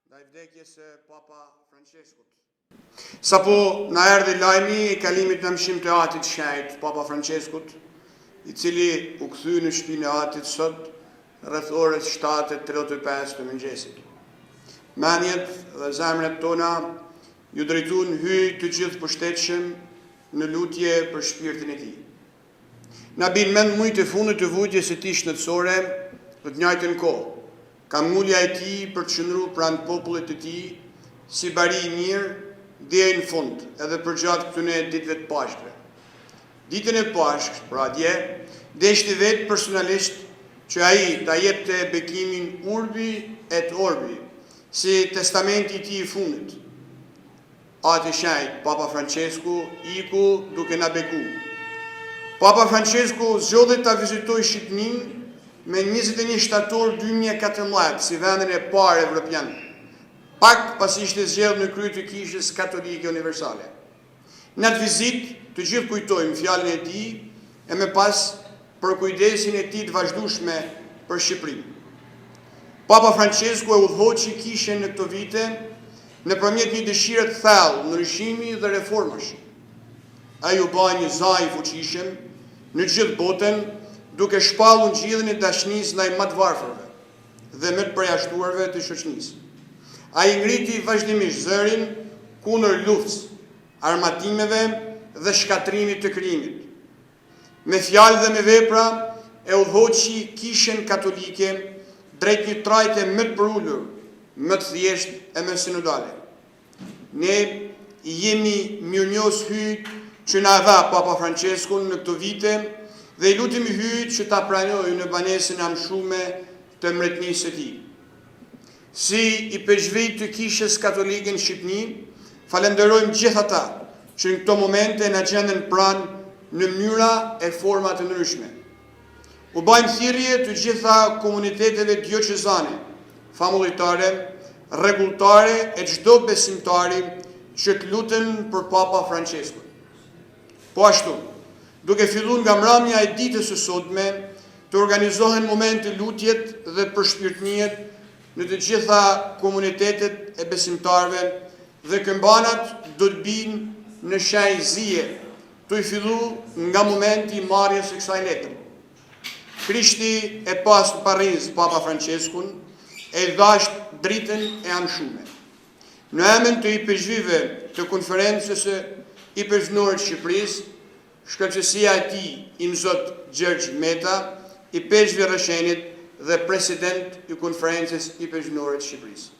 ndaj vdekjes së Papa Franceskut. Sapo na erdhi lajmi i kalimit në mëshim të Atit Shenjt Papa Franceskut, i cili u kthy në shtëpinë e Atit sot rreth orës 7:35 të mëngjesit. Mendjet dhe zemrat tona ju drejtuan hyj të gjithë pushtetshëm në lutje për shpirtin e tij. Na bin mend mujt e fundit të vujtjes së tij shëndetësore, në të njëjtën kohë, kam ngulja e tij për të qëndruar pranë popullit të tij si bari i mirë deri në fund, edhe përgjatë këtyre ditëve të Pashkve. Ditën e Pashkës, pra dje, deshti vetë personalisht që ai ta jepte bekimin urbi et orbi, si testamenti i tij i fundit. Ati Shenjt, Papa Francesku, iku duke na beku. Papa Francesku zgjodhi ta vizitoj Shqipërinë me 21 shtator 2014 si vendin e parë evropian, pak pasi ishte zgjedhur në krye të Kishës Katolike Universale. Në atë vizitë të gjithë kujtojmë fjalën e tij e më pas për kujdesin e tij të vazhdueshme për Shqipërinë. Papa Francesku e udhëhoqi Kishën në këto vite nëpërmjet një dëshire të thellë ndryshimi dhe reformash. Ai u bë një zaj i fuqishëm në gjithë botën, duke shpallur ngjillën e dashurisë ndaj më të varfërve dhe më të përjashtuarve të shoqërisë. Ai ngriti vazhdimisht zërin kundër luftës, armatimeve dhe shkatrimit të krijimit. Me fjalë dhe me vepra e udhëhoqi Kishën Katolike drejt një trajte më të përulur, më të thjeshtë e më sinodale. Ne i jemi mirënjohës hyjt që na dha Papa Francesku në këto vite dhe i lutemi hyjt që ta pranojë në banesën e amshume të mbretërisë së tij. Si i përgjithësit të Kishës Katolike në Shqipëri, falenderojmë gjithë ata që në këto momente na gjenden pranë në mënyra e forma të ndryshme. U bajmë thirrje të gjitha komuniteteve dioqezane, famulljtare, rregulltare e çdo besimtari që të luten për Papa Franceskun. Po ashtu, duke filluar nga mramja e ditës së sotme, të organizohen momente lutjet dhe përshpirtëniet në të gjitha komunitetet e besimtarve dhe këmbanat do të binë në shenjëzie, të i fillu nga momenti i marrjes së kësaj letre. Krishti e pas të Parrinj Papa Franceskun e dhasht dritën e amshume. Në emën të IPZhV-ve të konferencës i përgjithënore të Shqipërisë, shkëlqësia e tij i Zot Gjergj Meta, i IPZhV Rrëshenit dhe president i konferencës i përgjithënore të Shqipërisë.